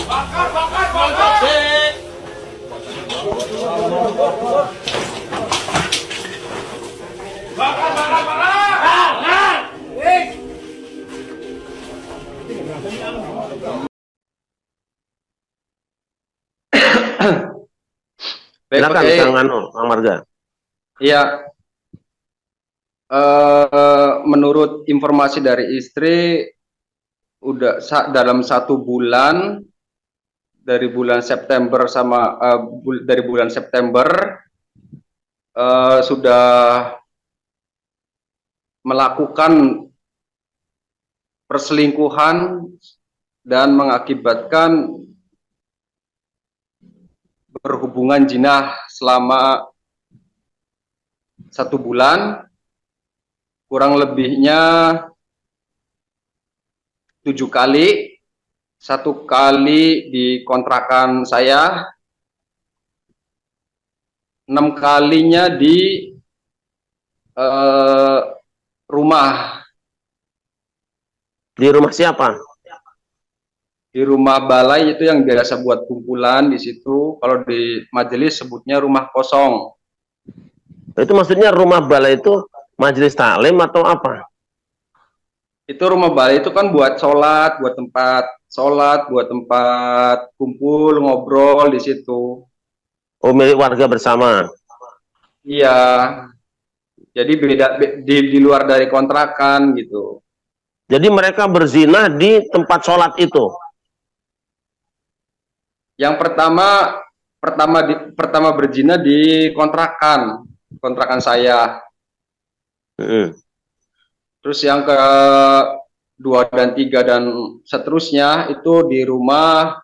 Bakar, bakar, bakar. Bakar, bakar, bakar. Silakan Kang Kang Marga. Iya. Menurut informasi dari istri, udah dalam 1 bulan dari bulan September sudah melakukan perselingkuhan dan mengakibatkan berhubungan jinah selama 1 bulan, kurang lebihnya 7 kali, 1 kali di kontrakan saya, 6 kalinya di rumah. Di rumah siapa? Di rumah balai, itu yang biasa buat kumpulan di situ. Kalau di majelis sebutnya rumah kosong. Itu maksudnya rumah balai itu majelis taklim atau apa? Itu rumah balai itu kan buat sholat, buat tempat kumpul, ngobrol di situ. Oh, milik warga bersama. Iya. Jadi beda di luar dari kontrakan gitu. Jadi mereka berzina di tempat sholat itu. Yang pertama berzina di kontrakan saya. Terus yang kedua dan tiga dan seterusnya itu di rumah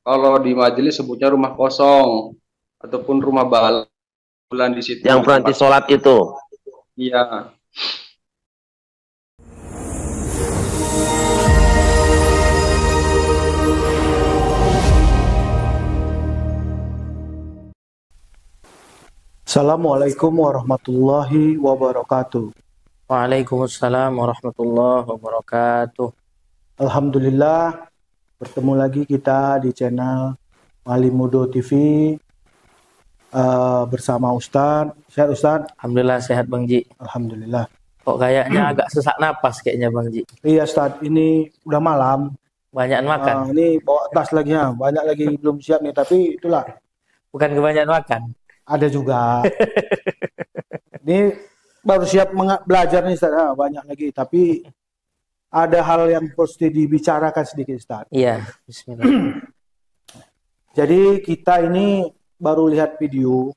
kalau di majelis sebutnya rumah kosong ataupun rumah bulan di situ. Yang berarti sholat itu. Iya. Assalamualaikum warahmatullahi wabarakatuh. Waalaikumsalam warahmatullahi wabarakatuh. Alhamdulillah, bertemu lagi kita di channel Malimudo TV bersama Ustadz. Sehat Ustadz? Alhamdulillah sehat Bang Ji. Alhamdulillah. Kok kayaknya agak sesak napas kayaknya Bang Ji. Iya Ustadz, ini udah malam. Banyak makan. Ini bawa tas lagi ya, banyak lagi belum siap nih, tapi itulah. Bukan kebanyakan makan. Ada juga. Ini baru siap belajar nih Ustadz, banyak lagi, tapi ada hal yang pasti dibicarakan sedikit Ustadz. Iya, bismillah. Jadi kita ini baru lihat video,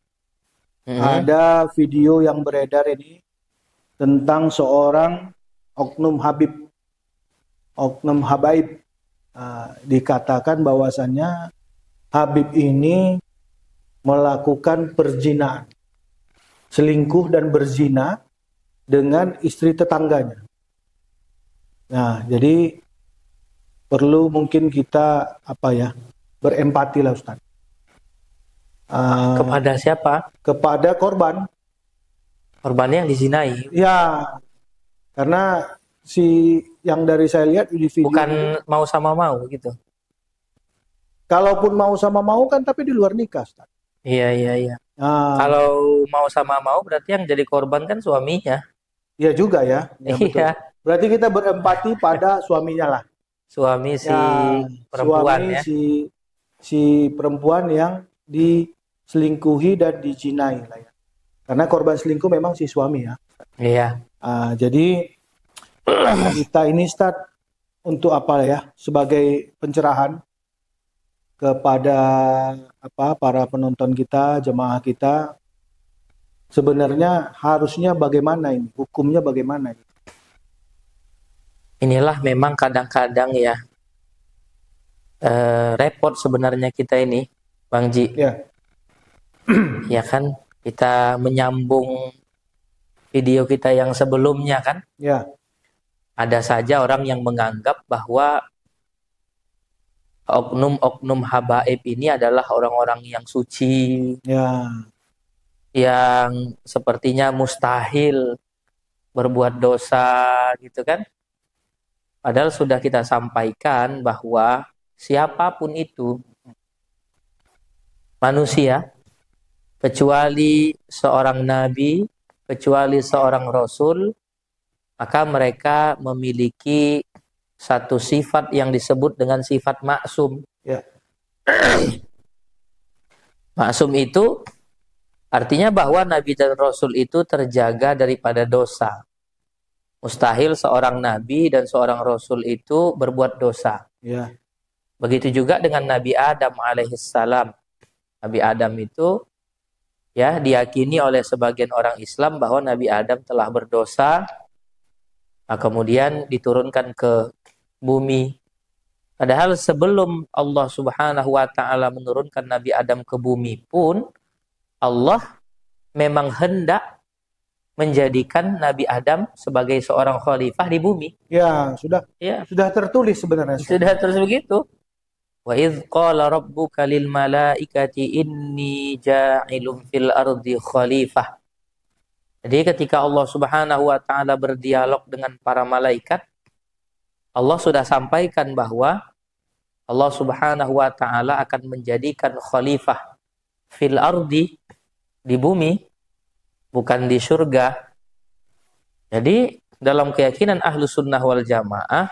ada video yang beredar ini tentang seorang oknum habaib. Dikatakan bahwasannya Habib ini melakukan perzinahan, selingkuh dan berzina dengan istri tetangganya. Nah, jadi perlu mungkin kita berempati lah Ustaz. Kepada siapa? Kepada korban. Korbannya yang dizinai. Ya, karena si yang dari saya lihat di video bukan mau sama mau gitu. Kalaupun mau sama mau kan tapi di luar nikah Ustaz. Iya. Kalau mau sama mau berarti yang jadi korban kan suaminya. Iya juga ya. Iya. Berarti kita berempati pada suaminya lah. Suami si perempuan suami ya. Si perempuan yang diselingkuhi dan dijinai lah ya. Karena korban selingkuh memang si suami ya. Iya. Jadi kita ini Ustaz untuk sebagai pencerahan kepada para penonton kita, jemaah kita, sebenarnya harusnya bagaimana ini, hukumnya bagaimana? Inilah memang kadang-kadang ya repot sebenarnya kita ini, Bang Ji. Ya. Ya kan, kita menyambung video kita yang sebelumnya kan. Ya. Ada saja orang yang menganggap bahwa oknum-oknum habaib ini adalah orang-orang yang suci, yang sepertinya mustahil berbuat dosa gitu kan. Padahal sudah kita sampaikan bahwa siapapun itu manusia, kecuali seorang nabi, kecuali seorang rasul, maka mereka memiliki satu sifat yang disebut dengan sifat maksum. Ya. Maksum itu artinya bahwa nabi dan rasul itu terjaga daripada dosa. Mustahil seorang nabi dan seorang rasul itu berbuat dosa. Ya. Begitu juga dengan Nabi Adam alaihissalam. Nabi Adam itu ya diyakini oleh sebagian orang Islam bahwa Nabi Adam telah berdosa, kemudian diturunkan ke bumi. Padahal sebelum Allah Subhanahu wa taala menurunkan Nabi Adam ke bumi pun, Allah memang hendak menjadikan Nabi Adam sebagai seorang khalifah di bumi. Ya, sudah tertulis sebenarnya. Sudah terus begitu. Wa idz qala rabbuka lil malaikati inni ja'ilun fil ardi khalifah. Jadi ketika Allah Subhanahu wa taala berdialog dengan para malaikat, Allah sudah sampaikan bahwa Allah Subhanahu wa taala akan menjadikan khalifah fil ardi, di bumi, bukan di surga. Jadi dalam keyakinan Ahlus Sunnah wal Jamaah,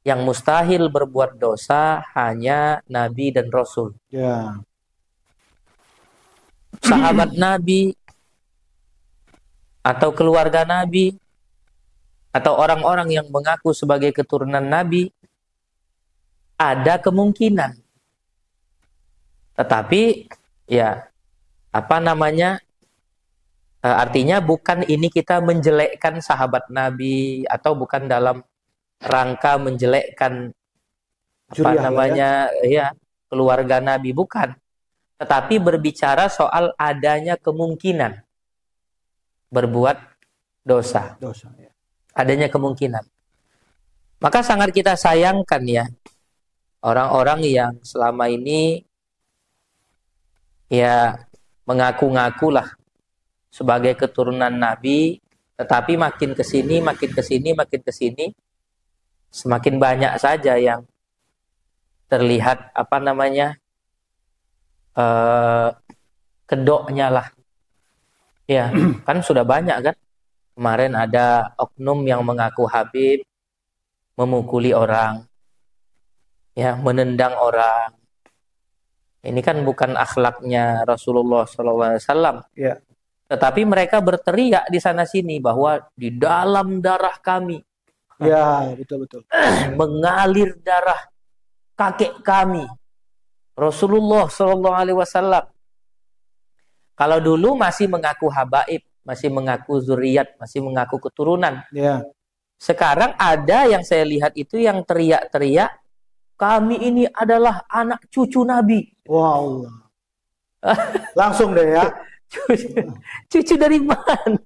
yang mustahil berbuat dosa hanya Nabi dan Rasul. Ya. Sahabat Nabi atau keluarga Nabi atau orang-orang yang mengaku sebagai keturunan Nabi ada kemungkinan. Tetapi ya artinya bukan ini kita menjelekkan sahabat Nabi atau bukan dalam rangka menjelekkan keluarga Nabi, bukan. Tetapi berbicara soal adanya kemungkinan berbuat dosa. Ya. Adanya kemungkinan. Maka sangat kita sayangkan ya orang-orang yang selama ini ya mengaku-ngakulah sebagai keturunan Nabi, tetapi makin kesini semakin banyak saja yang terlihat kedoknya lah. Ya, kan sudah banyak kan. Kemarin ada oknum yang mengaku Habib, memukuli orang, ya, menendang orang. Ini kan bukan akhlaknya Rasulullah SAW. Ya. Tetapi mereka berteriak di sana sini bahwa di dalam darah kami, ya, betul. mengalir darah kakek kami, Rasulullah SAW. Kalau dulu masih mengaku habaib, masih mengaku zuriat, masih mengaku keturunan. Ya. Sekarang ada yang saya lihat itu yang teriak-teriak, kami ini adalah anak cucu Nabi. Wow. Langsung deh ya. Cucu dari mana?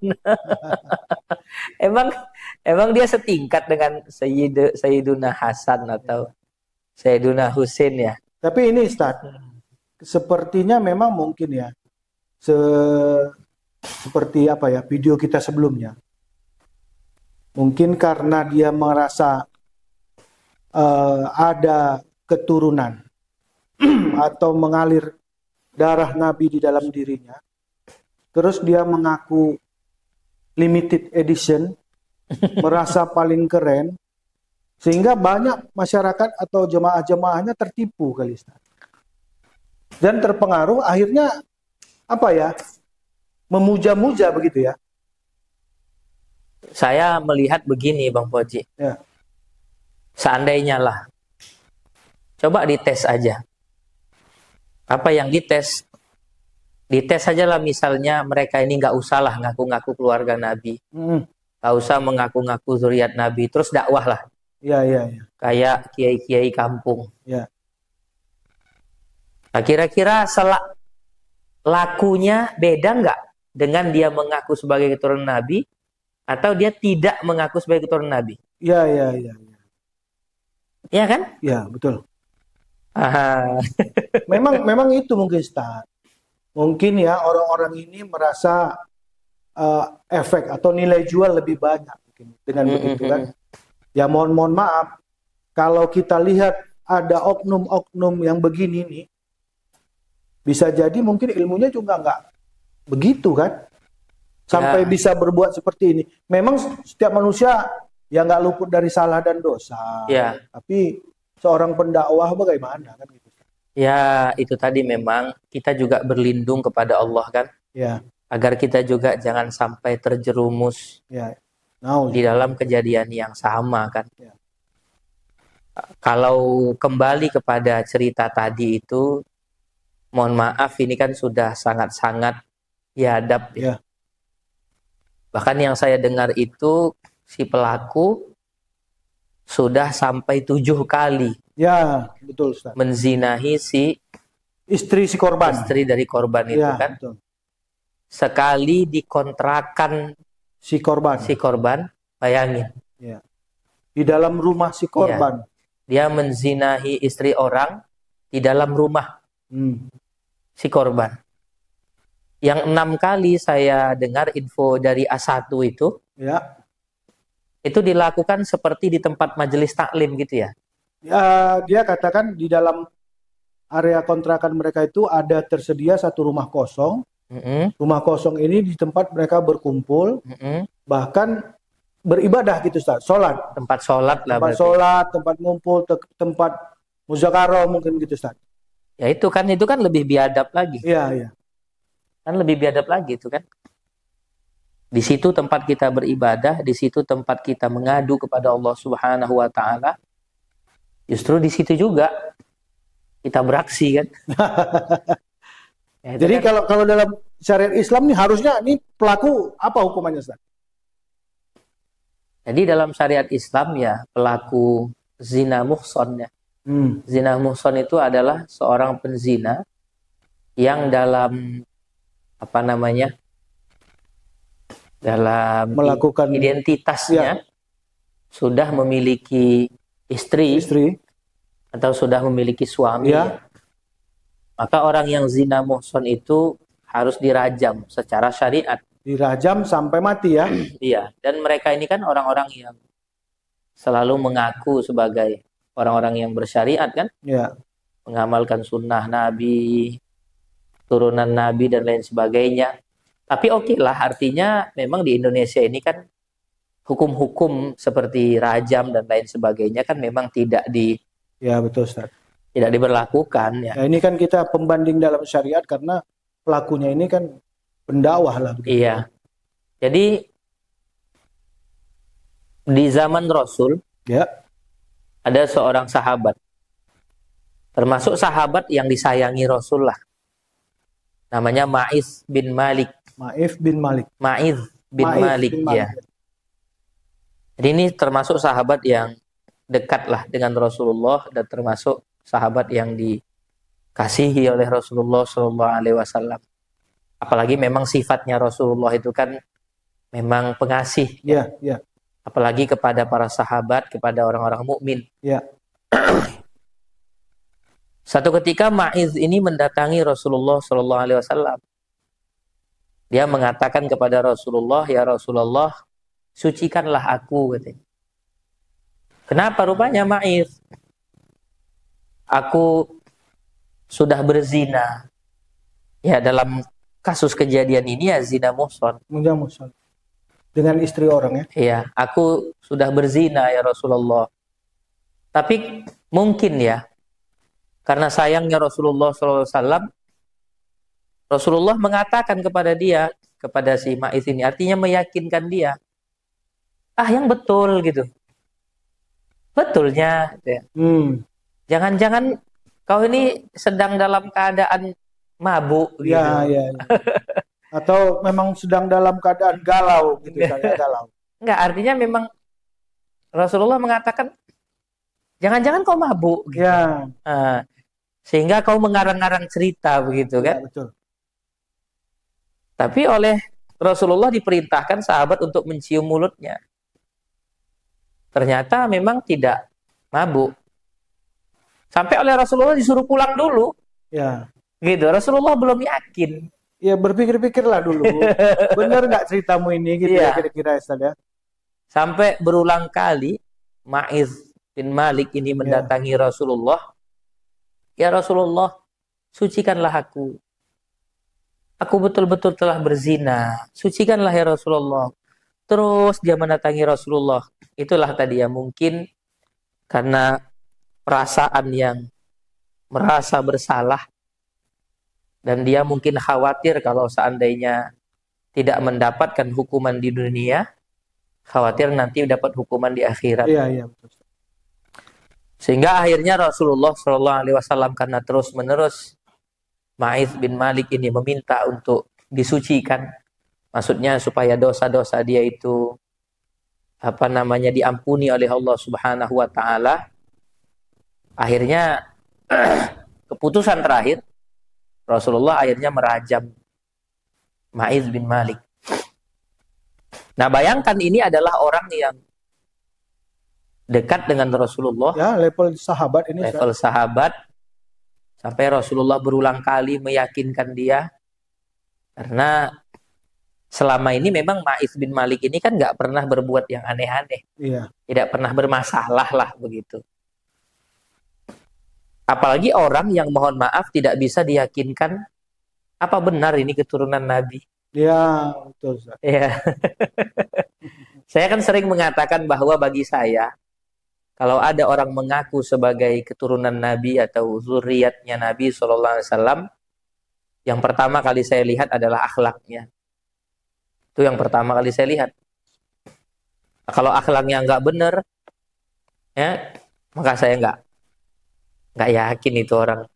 emang dia setingkat dengan Sayyiduna Hasan atau Sayyiduna Husain ya? Tapi ini Ustaz, sepertinya memang mungkin ya, seperti video kita sebelumnya. Mungkin karena dia merasa ada keturunan atau mengalir darah Nabi di dalam dirinya. Terus dia mengaku limited edition, merasa paling keren, sehingga banyak masyarakat atau jemaah-jemaahnya tertipu kali Ustaz. Dan terpengaruh, akhirnya memuja-muja begitu ya. Saya melihat begini Bang Poji. Ya. Seandainya lah, coba dites aja. Apa yang dites? Dites saja lah, misalnya mereka ini nggak usah lah ngaku-ngaku keluarga Nabi. Nggak usah mengaku-ngaku zuriat Nabi. Terus dakwah lah. Iya. Kayak kiai-kiai kampung. Ya. Nah, kira-kira lakunya beda nggak dengan dia mengaku sebagai keturunan Nabi atau dia tidak mengaku sebagai keturunan Nabi? Iya. Iya kan? Iya, betul. Aha. Memang itu mungkin Ustaz. Mungkin ya orang-orang ini merasa efek atau nilai jual lebih banyak mungkin dengan begitu kan. Ya mohon maaf, kalau kita lihat ada oknum-oknum yang begini nih, bisa jadi mungkin ilmunya juga nggak begitu kan, sampai Ya. bisa berbuat seperti ini. Memang setiap manusia ya nggak luput dari salah dan dosa. Ya. Tapi seorang pendakwah bagaimana kan gitu. Ya, itu tadi memang kita juga berlindung kepada Allah kan, Ya, agar kita juga jangan sampai terjerumus ya. Nah, di dalam kejadian yang sama kan. Ya. Kalau kembali kepada cerita tadi itu, mohon maaf ini kan sudah sangat-sangat biadab ya. Ya. Bahkan yang saya dengar itu si pelaku sudah sampai 7 kali Ya, betul Ustaz. menzinahi si Istri si korban. istri dari korban itu Ya, kan. betul. Sekali dikontrakan Si korban. si korban, bayangin. Ya. Di dalam rumah si korban. Dia menzinahi istri orang di dalam rumah Hmm. si korban. Yang 6 kali saya dengar info dari A1 Ya. itu dilakukan seperti di tempat majelis taklim gitu ya. Ya, dia katakan di dalam area kontrakan mereka itu ada tersedia satu rumah kosong. Mm-mm, Rumah kosong ini di tempat mereka berkumpul, mm-mm. bahkan beribadah gitu Ustaz. Sholat. Tempat sholat lah Tempat berarti. sholat, tempat ngumpul, tempat muzakarah mungkin gitu Ustaz. Ya itu kan lebih biadab lagi. Iya, iya. Kan lebih biadab lagi itu kan. Di situ tempat kita beribadah, di situ tempat kita mengadu kepada Allah Subhanahu wa taala. Justru di situ juga kita beraksi kan. Ya, itu Jadi kan. kalau dalam syariat Islam nih harusnya nih pelaku apa hukumannya Ustaz? Jadi dalam syariat Islam ya pelaku zina muhson ya. Zina muhson itu adalah seorang penzina yang dalam apa namanya? Dalam Melakukan identitasnya sudah memiliki istri atau sudah memiliki suami. Ya. Maka orang yang zina muhson itu harus dirajam secara syariat. Dirajam sampai mati ya. Iya, dan mereka ini kan orang-orang yang selalu mengaku sebagai orang-orang yang bersyariat kan, Ya. mengamalkan sunnah Nabi, turunan Nabi dan lain sebagainya. Tapi oke lah, artinya memang di Indonesia ini kan hukum-hukum seperti rajam dan lain sebagainya kan memang tidak Ya, betul Ustaz. diberlakukan ya. Ya, ini kan kita pembanding dalam syariat karena pelakunya ini kan pendakwah lah begitu. Iya. Jadi di zaman Rasul Ya. ada seorang sahabat, termasuk sahabat yang disayangi Rasul lah. Namanya Ma'iz bin Malik. Ma'if bin Malik. Ma'iz bin Ma'if Malik, bin ya. Jadi ini termasuk sahabat yang dekat lah dengan Rasulullah dan termasuk sahabat yang dikasihi oleh Rasulullah SAW. Apalagi memang sifatnya Rasulullah itu kan memang pengasih. Ya, ya. Apalagi kepada para sahabat, kepada orang-orang mukmin. Ya. Satu ketika Ma'iz ini mendatangi Rasulullah SAW. Dia mengatakan kepada Rasulullah, "Ya Rasulullah, sucikanlah aku," katanya. Kenapa rupanya Ma'iz? Aku sudah berzina. Ya, dalam kasus kejadian ini ya zina muhson. Muhson. Dengan istri orang ya. Ya, aku sudah berzina ya Rasulullah. Tapi mungkin ya, karena sayangnya Rasulullah SAW, Rasulullah mengatakan kepada dia, kepada si Ma'iz ini, artinya meyakinkan dia, yang betul gitu. Betulnya. Ya. Jangan-jangan kau ini sedang dalam keadaan mabuk gitu. Ya, ya, ya. Atau memang sedang dalam keadaan galau gitu, galau. Enggak, artinya memang Rasulullah mengatakan jangan-jangan kau mabuk gitu. Ya. Sehingga kau mengarang-arang cerita begitu kan? Ya, betul. Tapi oleh Rasulullah diperintahkan sahabat untuk mencium mulutnya. Ternyata memang tidak mabuk. Sampai oleh Rasulullah disuruh pulang dulu. Ya. Gitu. Rasulullah belum yakin. Ya, berpikir-pikirlah dulu. Benar nggak ceritamu ini gitu Iya. ya kira-kira Ustaz ya. Sampai berulang kali Ma'iz bin Malik ini mendatangi Rasulullah, "Ya Rasulullah, sucikanlah aku. Aku betul-betul telah berzina. Sucikanlah ya Rasulullah." Terus dia mendatangi Rasulullah. Itulah tadi ya, mungkin karena perasaan yang merasa bersalah, dan dia mungkin khawatir kalau seandainya tidak mendapatkan hukuman di dunia, khawatir nanti dapat hukuman di akhirat. Iya, iya, betul. Sehingga akhirnya Rasulullah SAW karena terus-menerus Ma'iz bin Malik ini meminta untuk disucikan, maksudnya supaya dosa-dosa dia itu diampuni oleh Allah Subhanahu wa taala. Akhirnya keputusan terakhir Rasulullah akhirnya merajam Ma'iz bin Malik. Nah, bayangkan ini adalah orang yang dekat dengan Rasulullah. Ya, level sahabat ini. Level sahabat. Sampai Rasulullah berulang kali meyakinkan dia. Karena selama ini memang Ma'iz bin Malik ini kan nggak pernah berbuat yang aneh-aneh. Iya. Tidak pernah bermasalah lah begitu. Apalagi orang yang mohon maaf tidak bisa diyakinkan apa benar ini keturunan Nabi. Iya, betul. Ya. Saya kan sering mengatakan bahwa bagi saya, kalau ada orang mengaku sebagai keturunan Nabi atau zuriatnya Nabi SAW, yang pertama kali saya lihat adalah akhlaknya. Itu yang pertama kali saya lihat. Kalau akhlaknya nggak benar, ya, maka saya nggak yakin itu orang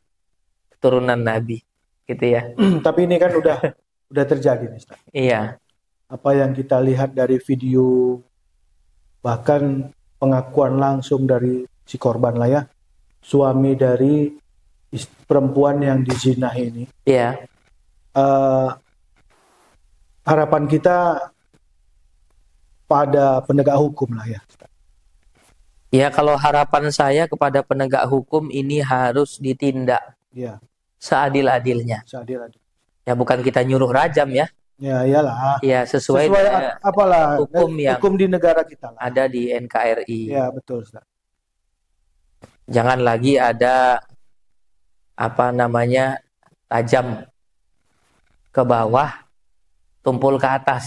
keturunan Nabi, gitu ya. Tapi ini kan udah terjadi, Ustaz. Iya. Apa yang kita lihat dari video, bahkan pengakuan langsung dari si korban lah ya, suami dari perempuan yang dizina ini. Iya. Harapan kita pada penegak hukum lah ya. Ya, kalau harapan saya kepada penegak hukum ini harus ditindak Ya, seadil-adilnya. seadil-adil. Ya, bukan kita nyuruh rajam ya. Ya, iyalah. Ya, sesuai apalah hukum di negara kita lah. ada di NKRI. Ya, betul, Ustaz. Jangan lagi ada tajam ke bawah, tumpul ke atas.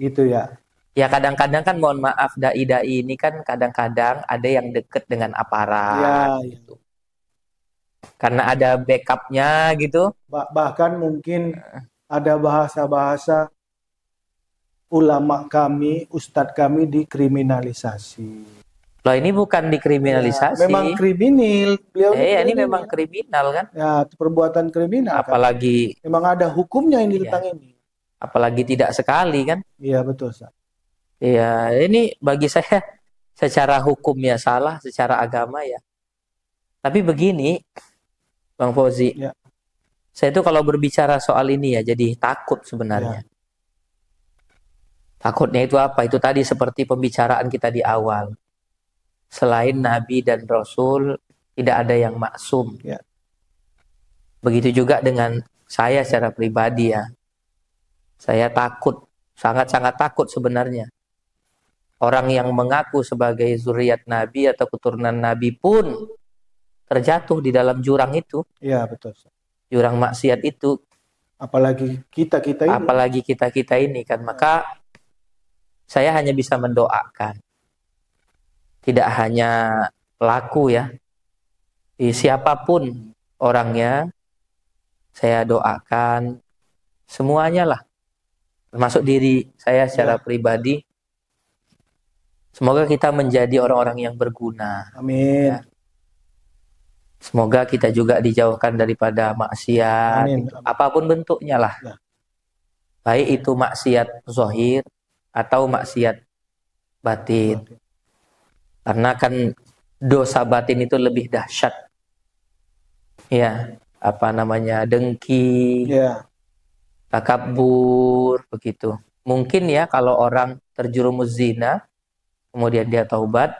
Gitu ya. Ya, kadang-kadang kan mohon maaf, dai-dai ini kan kadang-kadang ada yang deket dengan aparat. Ya, gitu. Karena ada backupnya gitu. Bahkan mungkin ada bahasa-bahasa ulama kami, ustadz kami dikriminalisasi. Loh, ini bukan dikriminalisasi. Ya, memang kriminal. Beliau ini memang kriminal kan. Ya, perbuatan kriminal. Apalagi kan? Memang ada hukumnya ini tentang ini. Apalagi tidak sekali kan. Iya, betul, Ustaz. Iya, ini bagi saya secara hukum ya salah, secara agama ya. Tapi begini, Bang Fauzi, ya. Saya itu kalau berbicara soal ini ya jadi takut sebenarnya. Ya. Takutnya itu apa? Itu tadi seperti pembicaraan kita di awal. Selain Nabi dan Rasul, tidak ada yang maksum. Ya. Begitu juga dengan saya secara pribadi ya. Saya takut, sangat-sangat takut sebenarnya. Orang yang mengaku sebagai zuriat Nabi atau keturunan Nabi pun terjatuh di dalam jurang itu. Iya, betul. Jurang maksiat itu. Apalagi kita-kita ini. Apalagi kita-kita ini kan. Maka saya hanya bisa mendoakan. Tidak hanya pelaku ya. Siapapun orangnya, saya doakan semuanya lah. Termasuk diri saya secara pribadi. Semoga kita menjadi orang-orang yang berguna. Amin. Ya. Semoga kita juga dijauhkan daripada maksiat. Amin. Apapun bentuknya lah. Ya. Baik itu maksiat zahir atau maksiat batin. Karena kan dosa batin itu lebih dahsyat. Ya, dengki, takabur, begitu. Mungkin ya kalau orang terjerumus zina, kemudian dia taubat,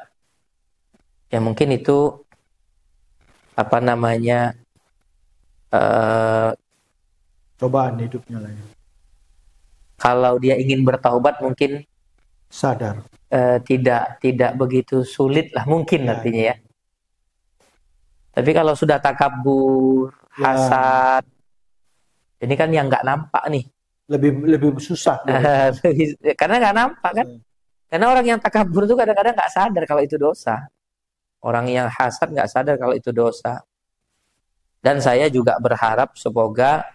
ya mungkin itu cobaan hidupnya lah ya. Kalau dia ingin bertaubat mungkin sadar. tidak begitu sulit lah mungkin Ya. artinya ya. Tapi kalau sudah takabur, Ya. hasad, ini kan yang nggak nampak nih. Lebih susah. Karena nggak nampak kan. Karena orang yang takabur itu kadang-kadang nggak sadar kalau itu dosa. Orang yang hasad nggak sadar kalau itu dosa. Dan saya juga berharap semoga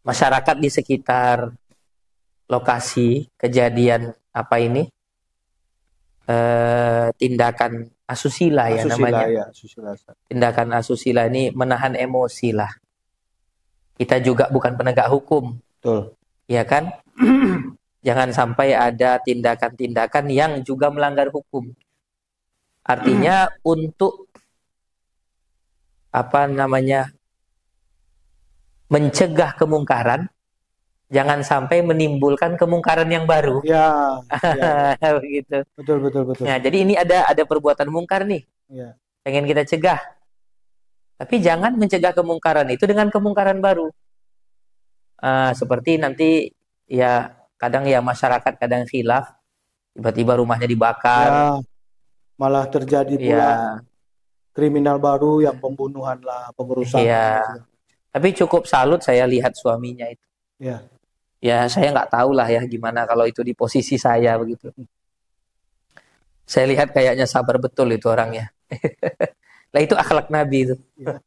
masyarakat di sekitar lokasi kejadian apa ini tindakan asusila ya namanya. Ya, asusila. Tindakan asusila ini menahan emosi lah. Kita juga bukan penegak hukum, Betul. ya kan? Jangan sampai ada tindakan-tindakan yang juga melanggar hukum. Artinya untuk apa namanya mencegah kemungkaran, jangan sampai menimbulkan kemungkaran yang baru. Ya, ya. Begitu. Betul. Nah, jadi ini ada perbuatan mungkar nih, Ya. pengen kita cegah. Tapi jangan mencegah kemungkaran itu dengan kemungkaran baru. Seperti nanti ya kadang ya masyarakat kadang khilaf, tiba-tiba rumahnya dibakar. Ya, malah terjadi pula Ya, kriminal baru yang pembunuhan lah, pengerusakan. Iya. Tapi cukup salut saya lihat suaminya itu. Ya. Ya saya nggak tahu lah ya gimana kalau itu di posisi saya begitu. Saya lihat kayaknya sabar betul itu orangnya. Lah itu akhlak Nabi itu. Ya.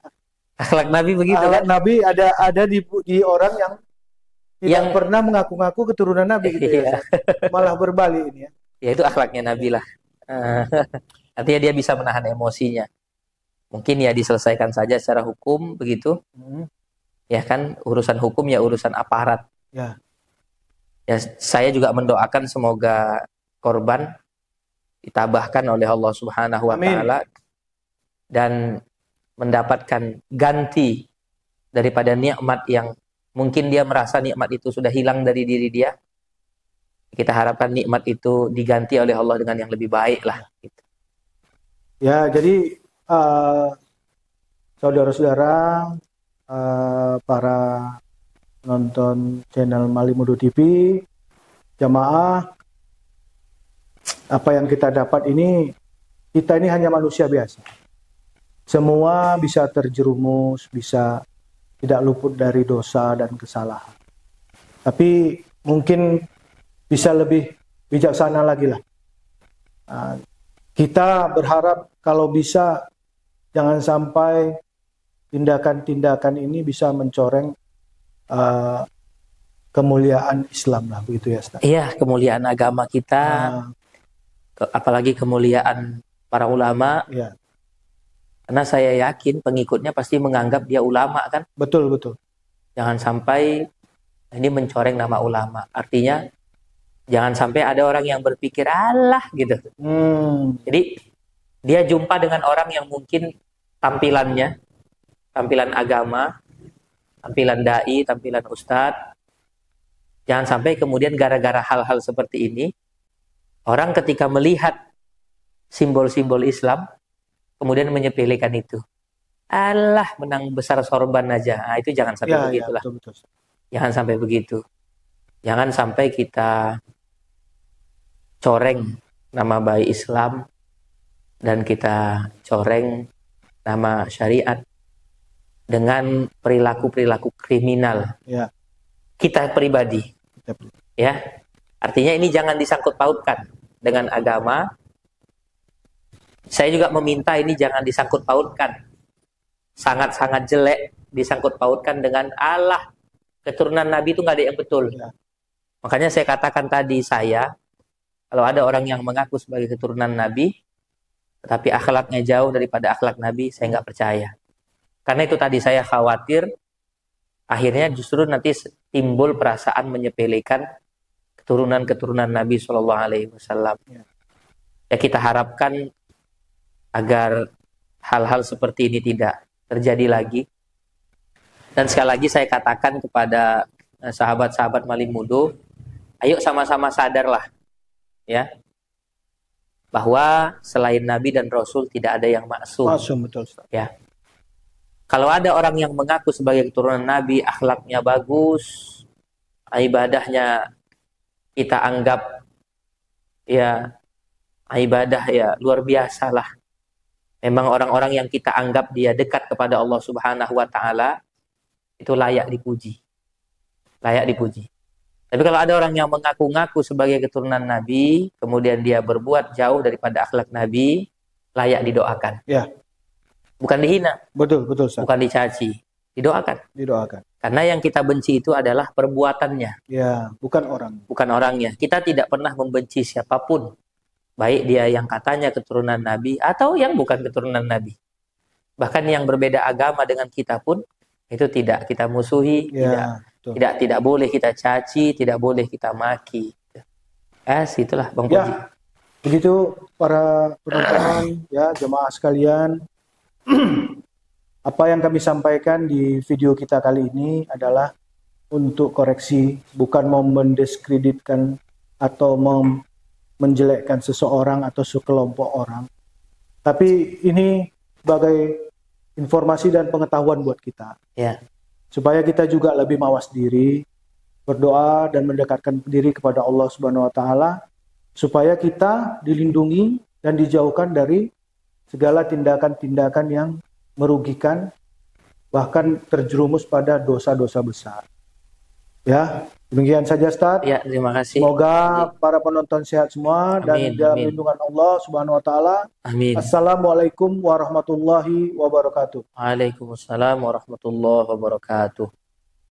Akhlak Nabi begitu Akhlak kan? Nabi ada di orang yang tidak Yang- pernah mengaku-ngaku keturunan Nabi gitu Iya. ya. Malah berbalik ini ya. Ya itu akhlaknya Nabi lah. Artinya dia bisa menahan emosinya. Mungkin ya diselesaikan saja secara hukum begitu. Ya kan urusan hukum ya urusan aparat. Ya. Ya saya juga mendoakan semoga korban ditabahkan oleh Allah Subhanahu wa Amin. taala dan mendapatkan ganti daripada nikmat yang mungkin dia merasa nikmat itu sudah hilang dari diri dia. Kita harapkan nikmat itu diganti oleh Allah dengan yang lebih baik lah. Gitu. Ya, jadi saudara-saudara, para nonton channel Malimudo TV, jamaah, apa yang kita dapat ini, kita ini hanya manusia biasa. Semua bisa terjerumus, bisa tidak luput dari dosa dan kesalahan. Tapi mungkin bisa lebih bijaksana lagi lah. Kita berharap kalau bisa jangan sampai tindakan-tindakan ini bisa mencoreng kemuliaan Islam lah, begitu ya, Ustaz. Iya, kemuliaan agama kita, apalagi kemuliaan para ulama. Ya, Karena saya yakin pengikutnya pasti menganggap dia ulama kan. betul. Jangan sampai ini mencoreng nama ulama. Artinya jangan sampai ada orang yang berpikir alah gitu. Jadi dia jumpa dengan orang yang mungkin tampilannya, tampilan agama, tampilan dai, tampilan ustadz. Jangan sampai kemudian gara-gara hal-hal seperti ini, orang ketika melihat simbol-simbol Islam, kemudian menyepelekan itu. Alah, menang besar sorban aja. Nah, itu jangan sampai begitulah. Ya, betul. Jangan sampai begitu. Jangan sampai kita coreng nama baik Islam dan kita coreng nama syariat dengan perilaku-perilaku kriminal. Ya. Kita pribadi. Ya. Artinya ini jangan disangkut pautkan dengan agama. Saya juga meminta ini jangan disangkut pautkan. Sangat-sangat jelek disangkut pautkan dengan Allah. Keturunan Nabi itu nggak ada yang betul. Ya. Makanya saya katakan tadi kalau ada orang yang mengaku sebagai keturunan Nabi, tetapi akhlaknya jauh daripada akhlak Nabi, saya nggak percaya. Karena itu tadi saya khawatir, akhirnya justru nanti timbul perasaan menyepelekan keturunan-keturunan Nabi Shallallahu Alaihi Wasallam. Ya kita harapkan agar hal-hal seperti ini tidak terjadi lagi. Dan sekali lagi saya katakan kepada sahabat-sahabat Malimudo, ayo sama-sama sadarlah ya bahwa selain Nabi dan Rasul tidak ada yang maksum. Maksum, betul, Ustaz. Ya. Kalau ada orang yang mengaku sebagai keturunan Nabi, akhlaknya bagus, ibadahnya kita anggap ya ibadah ya luar biasa lah. Memang orang-orang yang kita anggap dia dekat kepada Allah Subhanahu wa taala itu layak dipuji. Layak dipuji. Tapi kalau ada orang yang mengaku-ngaku sebagai keturunan Nabi, kemudian dia berbuat jauh daripada akhlak Nabi, layak didoakan. Ya. Bukan dihina. Betul, Ustaz. Bukan dicaci. Didoakan. Didoakan. Karena yang kita benci itu adalah perbuatannya. Ya, bukan orang. Bukan orangnya. Kita tidak pernah membenci siapapun. Baik dia yang katanya keturunan Nabi atau yang bukan keturunan Nabi. Bahkan yang berbeda agama dengan kita pun itu tidak kita musuhi, Ya, tidak boleh kita caci, tidak boleh kita maki. Itulah Bang Puji. Ya, begitu para penonton ya jemaah sekalian. Apa yang kami sampaikan di video kita kali ini adalah untuk koreksi, bukan mau mendiskreditkan atau menjelekkan seseorang atau sekelompok orang. Tapi ini sebagai informasi dan pengetahuan buat kita. Ya. Supaya kita juga lebih mawas diri, berdoa dan mendekatkan diri kepada Allah Subhanahu wa taala supaya kita dilindungi dan dijauhkan dari segala tindakan-tindakan yang merugikan, bahkan terjerumus pada dosa-dosa besar. Ya, demikian saja Ustaz. Ya, terima kasih. Semoga para penonton sehat semua dan dalam lindungan Allah Subhanahu wa taala. Amin. Assalamualaikum warahmatullahi wabarakatuh. Waalaikumsalam warahmatullahi wabarakatuh.